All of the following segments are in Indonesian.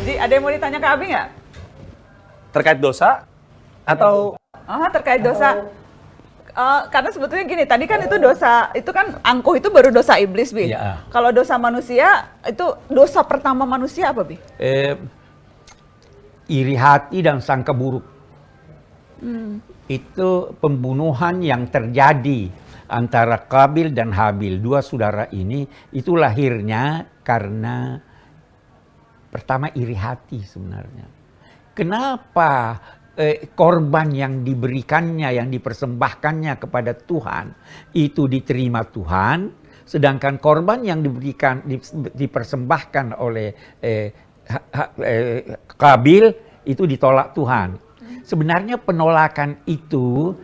Ji, ada yang mau ditanya ke Abi nggak? Terkait dosa atau Terkait dosa. Karena sebetulnya gini, tadi kan itu dosa, itu kan angkuh itu baru dosa iblis, Bi. Iya. Kalau dosa manusia, itu dosa pertama manusia apa, Bi? Iri hati dan sangka buruk. Itu pembunuhan yang terjadi antara Qabil dan Habil. Dua saudara ini, itu lahirnya karena pertama iri hati sebenarnya. Kenapa korban yang diberikannya, yang dipersembahkannya kepada Tuhan itu diterima Tuhan, sedangkan korban yang dipersembahkan oleh Qabil itu ditolak Tuhan. Sebenarnya penolakan itu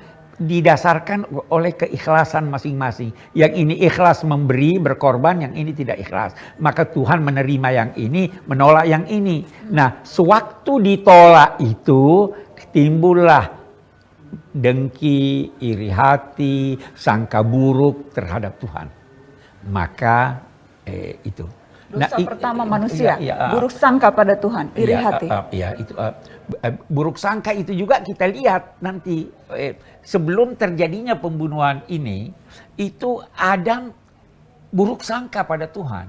didasarkan oleh keikhlasan masing-masing. Yang ini ikhlas memberi, berkorban, yang ini tidak ikhlas. Maka Tuhan menerima yang ini, menolak yang ini. Nah, sewaktu ditolak itu, timbullah dengki, iri hati, sangka buruk terhadap Tuhan. Maka itu. Dosa pertama manusia, buruk sangka pada Tuhan, iri hati. Buruk sangka itu juga kita lihat nanti sebelum terjadinya pembunuhan ini, itu Adam buruk sangka pada Tuhan.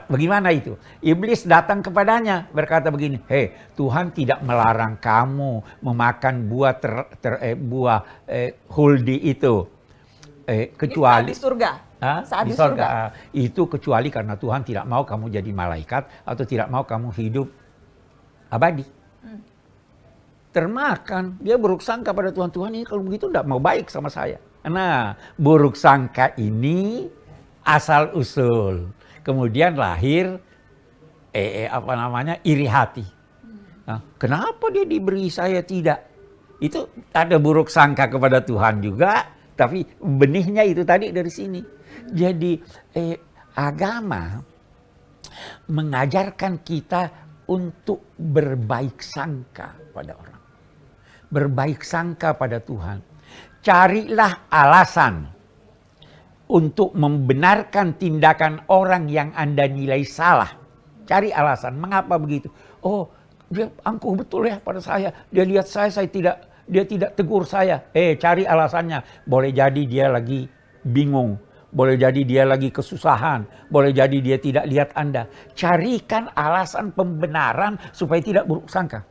Bagaimana itu? Iblis datang kepadanya berkata begini, "Hei, Tuhan tidak melarang kamu memakan buah huldi itu, kecuali di surga." Saat di surga. Itu kecuali karena Tuhan tidak mau kamu jadi malaikat atau tidak mau kamu hidup abadi. Termakan, dia buruk sangka pada Tuhan. Tuhan ini kalau begitu tidak mau baik sama saya. Nah, buruk sangka ini asal usul. Kemudian lahir iri hati. Nah, kenapa dia diberi saya tidak? Itu ada buruk sangka kepada Tuhan juga, tapi benihnya itu tadi dari sini. Jadi agama mengajarkan kita untuk berbaik sangka pada orang. Berbaik sangka pada Tuhan. Carilah alasan untuk membenarkan tindakan orang yang Anda nilai salah. Cari alasan, mengapa begitu? Oh, dia angkuh betul ya pada saya. Dia lihat saya dia tidak tegur saya. Cari alasannya. Boleh jadi dia lagi bingung. Boleh jadi dia lagi kesusahan. Boleh jadi dia tidak lihat Anda. Carikan alasan pembenaran supaya tidak buruk sangka.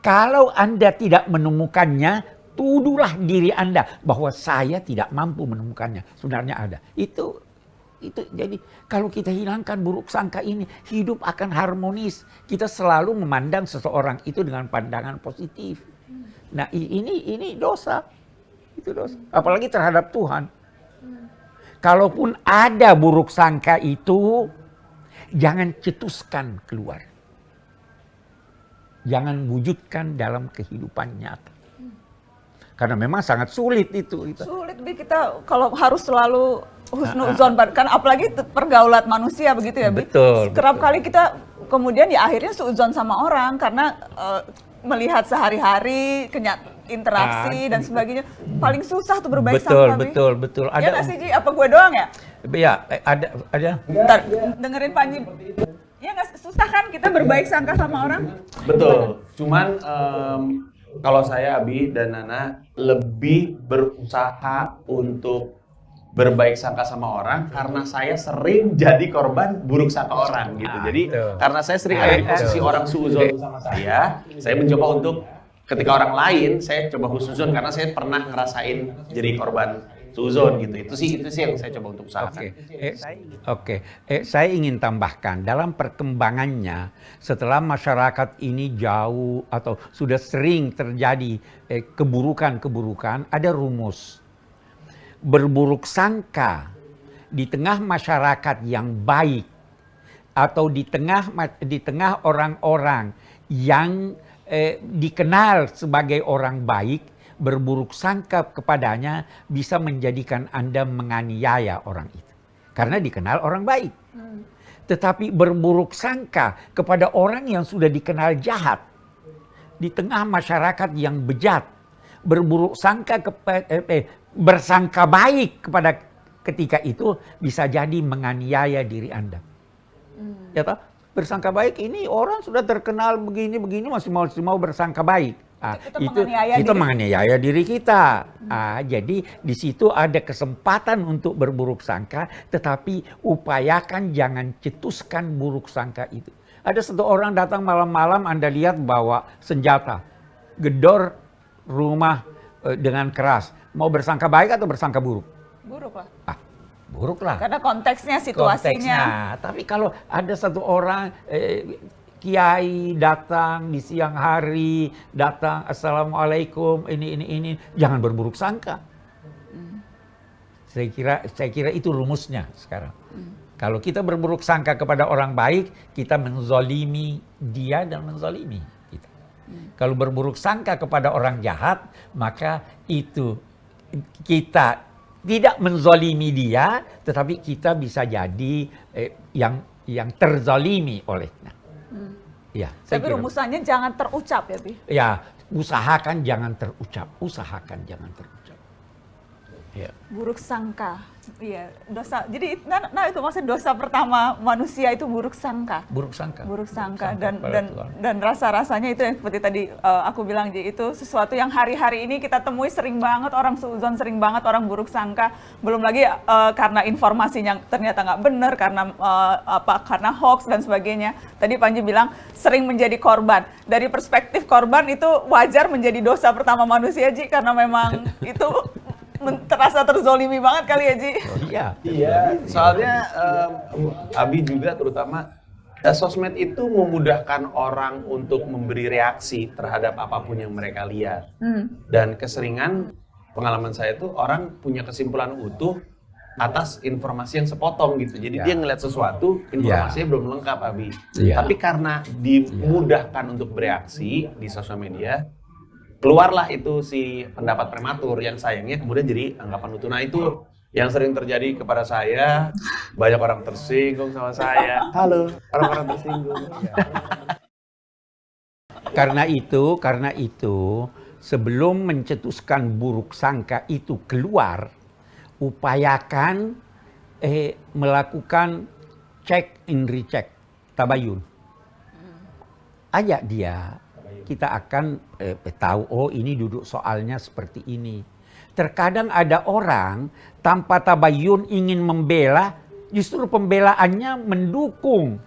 Kalau Anda tidak menemukannya, tuduhlah diri Anda bahwa saya tidak mampu menemukannya. Sebenarnya ada. Itu jadi kalau kita hilangkan buruk sangka ini, hidup akan harmonis. Kita selalu memandang seseorang itu dengan pandangan positif. Nah, ini dosa. Itu dosa. Apalagi terhadap Tuhan. Kalaupun ada buruk sangka itu, jangan cetuskan keluar. Jangan wujudkan dalam kehidupan nyata. Karena memang sangat sulit itu. Sulit, Bi, kita kalau harus selalu husnuzon, kan apalagi pergaulan manusia begitu ya, Bi. Betul. Kerap kali kita kemudian ya akhirnya suudzon sama orang karena melihat sehari-hari interaksi dan sebagainya, paling susah tuh berbaik sangka, Bi. Betul. Iya nggak sih, Ji? Apa gue doang ya? Ya, ada. Ntar, dengerin Panji. Iya nggak, susah kan kita berbaik sangka sama orang? Betul. Cuman kalau saya, Abi dan Nana, lebih berusaha untuk berbaik sangka sama orang karena saya sering jadi korban buruk sangka orang gitu. Jadi karena saya sering ada di posisi orang suudzon sama saya mencoba untuk ketika orang lain saya coba husnuzon karena saya pernah ngerasain jadi korban suudzon gitu. Itu sih yang saya coba untuk usahakan. Saya ingin tambahkan dalam perkembangannya setelah masyarakat ini jauh atau sudah sering terjadi keburukan-keburukan, ada rumus. Berburuk sangka di tengah masyarakat yang baik atau di tengah orang-orang yang dikenal sebagai orang baik, berburuk sangka kepadanya bisa menjadikan Anda menganiaya orang itu karena dikenal orang baik. Tetapi berburuk sangka kepada orang yang sudah dikenal jahat di tengah masyarakat yang bejat, berburuk sangka bersangka baik kepada ketika itu bisa jadi menganiaya diri Anda. Ya toh? bersangka baik ini orang sudah terkenal begini-begini masih mau bersangka baik. Itu menganiaya diri kita. Jadi di situ ada kesempatan untuk berburuk sangka, tetapi upayakan jangan cetuskan buruk sangka itu. Ada satu orang datang malam-malam, Anda lihat bawa senjata, gedor rumah dengan keras. Mau bersangka baik atau bersangka buruk? Buruk lah. Buruk lah. Karena konteksnya, situasinya. Tapi kalau ada satu orang kiai datang di siang hari, datang assalamualaikum ini, jangan berburuk sangka. Saya kira itu rumusnya sekarang. Kalau kita berburuk sangka kepada orang baik, kita menzolimi dia dan menzolimi kita. Kalau berburuk sangka kepada orang jahat, maka itu kita tidak menzolimi dia, tetapi kita bisa jadi yang terzolimi olehnya. Ya, tapi rumusannya jangan terucap ya, Bi? Ya, usahakan jangan terucap. Ya. Buruk sangka, iya, dosa. Jadi, nah itu maksudnya dosa pertama manusia itu buruk sangka. Buruk sangka. Dan rasa-rasanya itu yang seperti tadi aku bilang, Ji, itu sesuatu yang hari-hari ini kita temui sering banget, orang suudzon sering banget, orang buruk sangka. Belum lagi karena informasinya ternyata nggak benar, karena hoax dan sebagainya. Tadi Panji bilang sering menjadi korban. Dari perspektif korban itu wajar menjadi dosa pertama manusia, Ji, karena memang itu terasa terzolimi banget kali ya, Ji? Iya, soalnya Abi juga terutama sosmed itu memudahkan orang untuk memberi reaksi terhadap apapun yang mereka lihat. Dan keseringan pengalaman saya itu orang punya kesimpulan utuh atas informasi yang sepotong gitu. Jadi dia ngeliat sesuatu, informasinya belum lengkap, Abi. Tapi karena dimudahkan untuk bereaksi di sosial media, keluarlah itu si pendapat prematur yang sayangnya kemudian jadi anggapan utuh. Nah itu yang sering terjadi kepada saya, banyak orang tersinggung sama saya. Halo, orang-orang tersinggung. Karena itu sebelum mencetuskan buruk sangka itu keluar, upayakan melakukan check and recheck, tabayun. Ajak dia. Kita akan tahu, oh ini duduk soalnya seperti ini. Terkadang ada orang tanpa tabayun ingin membela, justru pembelaannya mendukung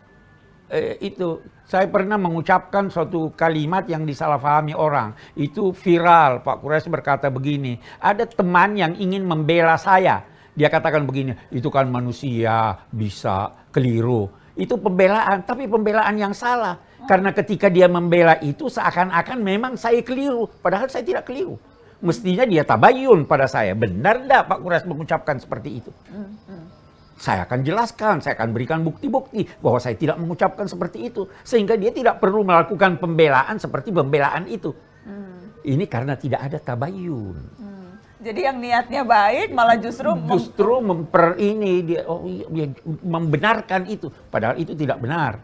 itu. Saya pernah mengucapkan suatu kalimat yang disalahpahami orang. Itu viral, Pak Quraisy berkata begini, ada teman yang ingin membela saya. Dia katakan begini, itu kan manusia bisa keliru. Itu pembelaan, tapi pembelaan yang salah. Karena ketika dia membela itu seakan-akan memang saya keliru. Padahal saya tidak keliru. Mestinya dia tabayun pada saya. Benar enggak Pak Quraisy mengucapkan seperti itu? Saya akan jelaskan, saya akan berikan bukti-bukti bahwa saya tidak mengucapkan seperti itu. Sehingga dia tidak perlu melakukan pembelaan seperti pembelaan itu. Ini karena tidak ada tabayun. Jadi yang niatnya baik malah justru membenarkan itu. Padahal itu tidak benar.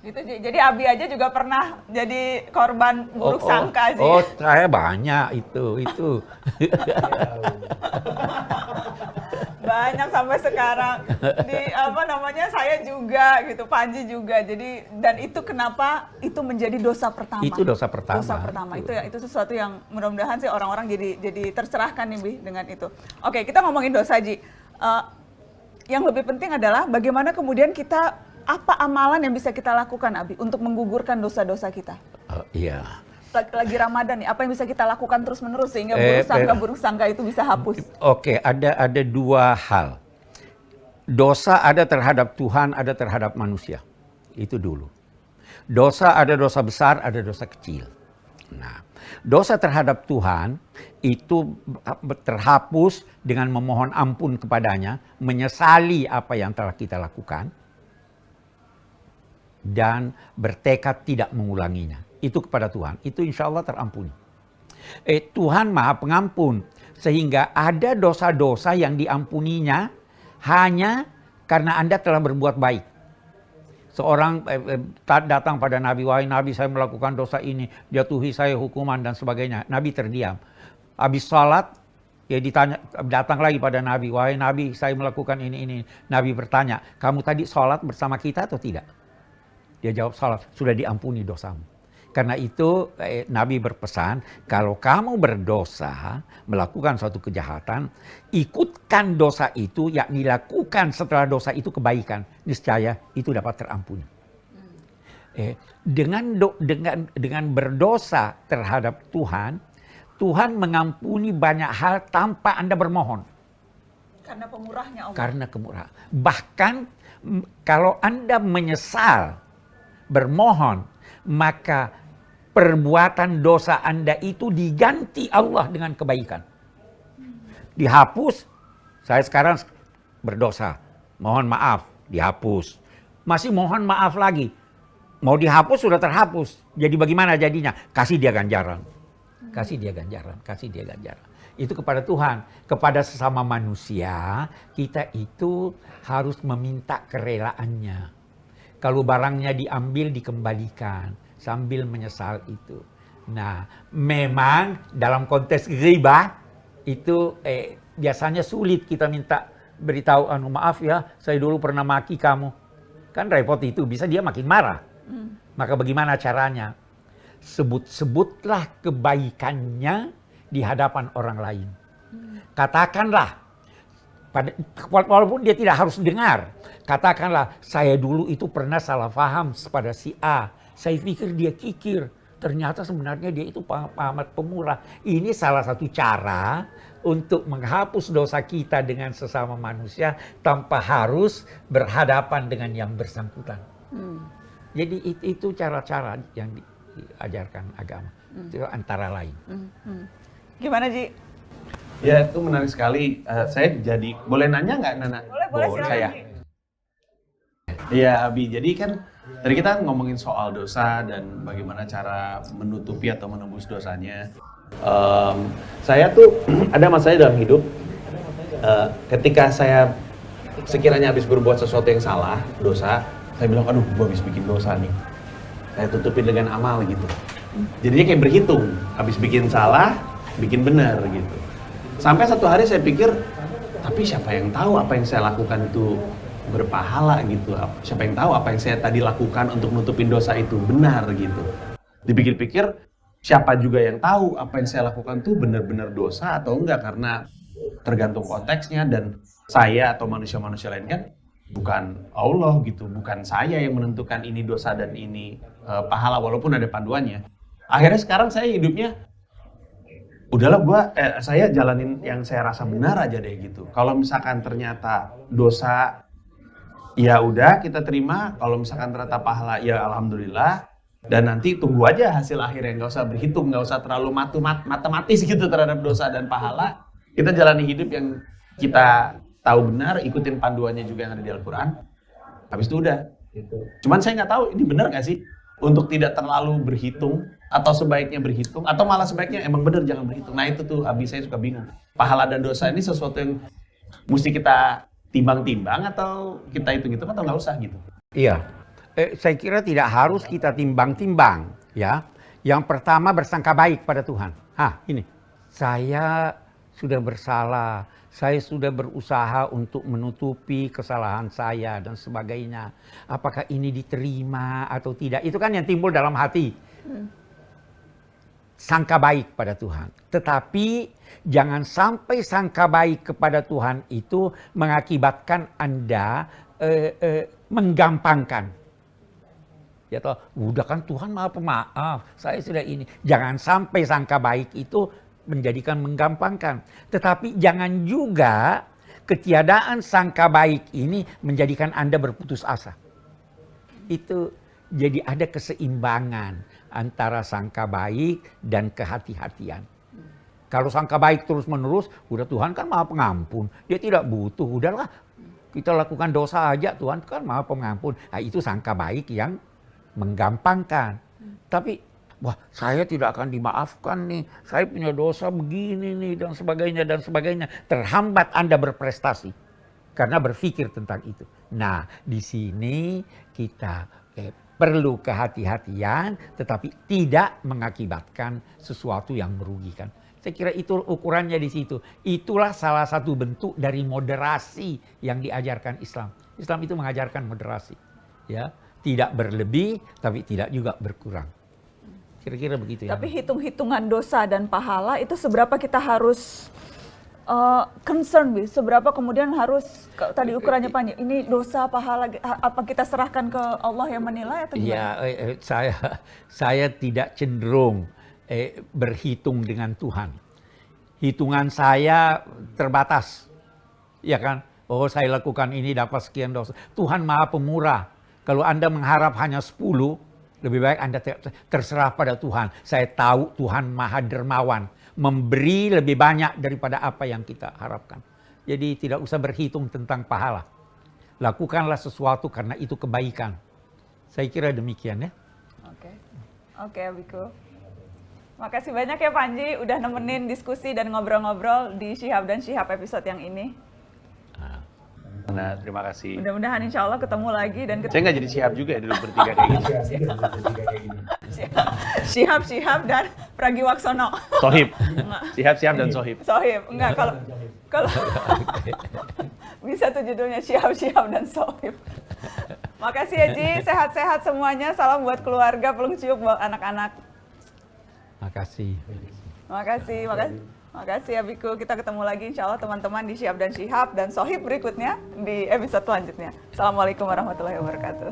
Gitu, jadi Abi aja juga pernah jadi korban buruk sangka sih. Oh, saya banyak itu. Banyak sampai sekarang. Saya juga gitu, Panji juga. Jadi dan itu kenapa itu menjadi dosa pertama. Itu dosa pertama. Dosa pertama. Itu sesuatu yang mudah-mudahan sih orang-orang jadi tercerahkan nih, Bi, dengan itu. Oke, kita ngomongin dosa, Ji. Yang lebih penting adalah bagaimana kemudian apa amalan yang bisa kita lakukan, Abi, untuk menggugurkan dosa-dosa kita? Iya. Lagi Ramadan nih, apa yang bisa kita lakukan terus-menerus sehingga buruk sangka itu bisa hapus? Oke, ada dua hal. Dosa ada terhadap Tuhan, ada terhadap manusia. Itu dulu. Dosa ada dosa besar, ada dosa kecil. Nah, dosa terhadap Tuhan itu terhapus dengan memohon ampun kepadanya, menyesali apa yang telah kita lakukan, dan bertekad tidak mengulanginya. Itu kepada Tuhan. Itu insya Allah terampuni. Tuhan Maha Pengampun. Sehingga ada dosa-dosa yang diampuninya hanya karena Anda telah berbuat baik. Seorang datang pada Nabi, wahai Nabi, saya melakukan dosa ini, jatuhi saya hukuman dan sebagainya. Nabi terdiam. Habis salat, dia datang lagi pada Nabi, wahai Nabi, saya melakukan ini. Nabi bertanya, kamu tadi salat bersama kita atau tidak? Dia jawab, salah, sudah diampuni dosamu. Karena itu Nabi berpesan, kalau kamu berdosa, melakukan suatu kejahatan, ikutkan dosa itu, yakni lakukan setelah dosa itu kebaikan. Niscaya itu dapat terampuni. Dengan berdosa terhadap Tuhan, Tuhan mengampuni banyak hal tanpa Anda bermohon. Karena pemurahnya Allah. Karena kemurahan. Bahkan kalau Anda menyesal, bermohon, maka perbuatan dosa Anda itu diganti Allah dengan kebaikan. Dihapus, saya sekarang berdosa, mohon maaf, dihapus. Masih mohon maaf lagi, mau dihapus sudah terhapus. Jadi bagaimana jadinya? Kasih dia ganjaran. Kasih dia ganjaran, kasih dia ganjaran. Itu kepada Tuhan. Kepada sesama manusia, kita itu harus meminta kerelaannya. Kalau barangnya diambil, dikembalikan. Sambil menyesal itu. Nah, memang dalam konteks ghibah, itu biasanya sulit kita minta beritahu, maaf ya, saya dulu pernah maki kamu. Kan repot itu, bisa dia makin marah. Maka bagaimana caranya? Sebut-sebutlah kebaikannya di hadapan orang lain. Katakanlah, walaupun dia tidak harus dengar, katakanlah, saya dulu itu pernah salah paham pada si A. Saya pikir dia kikir, ternyata sebenarnya dia itu amat pemurah. Ini salah satu cara untuk menghapus dosa kita dengan sesama manusia tanpa harus berhadapan dengan yang bersangkutan. Jadi itu cara-cara yang diajarkan agama. Itu antara lain. Gimana, Ji? Ya, itu menarik sekali. Saya jadi, boleh nanya nggak, Nana? Boleh silakan, saya. Ji. Iya, Abi. Jadi kan tadi kita ngomongin soal dosa dan bagaimana cara menutupi atau menembus dosanya. Saya tuh ada masalah dalam hidup. Ketika saya sekiranya habis berbuat sesuatu yang salah, dosa, saya bilang, aduh, gue habis bikin dosa nih. Saya tutupin dengan amal gitu. Jadinya kayak berhitung. Habis bikin salah, bikin benar gitu. Sampai satu hari saya pikir, tapi siapa yang tahu apa yang saya lakukan itu berpahala gitu. Siapa yang tahu apa yang saya tadi lakukan untuk nutupin dosa itu benar gitu. Dipikir-pikir, siapa juga yang tahu apa yang saya lakukan itu benar-benar dosa atau enggak, karena tergantung konteksnya, dan saya atau manusia-manusia lain kan bukan Allah gitu, bukan saya yang menentukan ini dosa dan ini pahala walaupun ada panduannya. Akhirnya sekarang saya hidupnya udahlah, saya jalanin yang saya rasa benar aja deh gitu. Kalau misalkan ternyata dosa, ya udah kita terima. Kalau misalkan ternyata pahala, ya alhamdulillah. Dan nanti tunggu aja hasil akhirnya, nggak usah berhitung, nggak usah terlalu matematis gitu terhadap dosa dan pahala. Kita jalani hidup yang kita tahu benar, ikutin panduannya juga yang ada di Al-Quran. Habis itu udah. Gitu. Cuman saya nggak tahu ini benar nggak sih untuk tidak terlalu berhitung, atau sebaiknya berhitung, atau malah sebaiknya emang benar jangan berhitung. Nah itu tuh habis saya suka bingung. Pahala dan dosa ini sesuatu yang mesti kita timbang-timbang atau kita hitung-hitung atau nggak usah gitu? Iya, saya kira tidak harus kita timbang-timbang, ya. Yang pertama bersangka baik pada Tuhan. Ini, saya sudah bersalah, saya sudah berusaha untuk menutupi kesalahan saya dan sebagainya. Apakah ini diterima atau tidak? Itu kan yang timbul dalam hati. Sangka baik pada Tuhan. Tetapi jangan sampai sangka baik kepada Tuhan itu mengakibatkan Anda menggampangkan. Ya toh, udah kan Tuhan maha pemaaf, saya sudah ini. Jangan sampai sangka baik itu menjadikan menggampangkan. Tetapi jangan juga ketiadaan sangka baik ini menjadikan Anda berputus asa. Itu jadi ada keseimbangan antara sangka baik dan kehati-hatian. Kalau sangka baik terus-menerus, udah Tuhan kan maha pengampun. Dia tidak butuh, udahlah kita lakukan dosa aja, Tuhan kan maha pengampun. Nah, itu sangka baik yang menggampangkan. Tapi, wah saya tidak akan dimaafkan nih, saya punya dosa begini nih, dan sebagainya, dan sebagainya. Terhambat Anda berprestasi karena berpikir tentang itu. Nah, di sini kita perlu kehati-hatian, tetapi tidak mengakibatkan sesuatu yang merugikan. Saya kira itu ukurannya di situ. Itulah salah satu bentuk dari moderasi yang diajarkan Islam. Islam itu mengajarkan moderasi, ya. Tidak berlebih, tapi tidak juga berkurang. Kira-kira begitu ya. Tapi hitung-hitungan dosa dan pahala itu seberapa kita harus concern, Bi? Seberapa kemudian harus, tadi ukurannya Panji, ini dosa, pahala, apa kita serahkan ke Allah yang menilai atau gimana? Ya, saya tidak cenderung berhitung dengan Tuhan. Hitungan saya terbatas, ya kan? Oh, saya lakukan ini dapat sekian dosa. Tuhan Maha Pemurah. Kalau Anda mengharap hanya 10, lebih baik Anda terserah pada Tuhan. Saya tahu Tuhan Maha Dermawan, memberi lebih banyak daripada apa yang kita harapkan. Jadi tidak usah berhitung tentang pahala. Lakukanlah sesuatu karena itu kebaikan. Saya kira demikian ya. Oke, Abiku. Makasih banyak ya Panji, udah nemenin diskusi dan ngobrol-ngobrol di Syihab dan Syihab episode yang ini. Nah, terima kasih. Mudah-mudahan insya Allah ketemu lagi dan Saya nggak jadi Syihab juga ya dulu bertiga kayak gini. Syihab dan Pragiwaksono. Sohib. Syihab dan Sohib. Sohib, enggak kalau bisa tuh judulnya Syihab dan Sohib. Makasih ya Ji, sehat-sehat semuanya. Salam buat keluarga, pelung ciuk buat anak-anak. Makasih. Makasih Abiku. Kita ketemu lagi insya Allah teman-teman di Syihab dan Syihab dan Sohib berikutnya di episode selanjutnya. Assalamualaikum warahmatullahi wabarakatuh.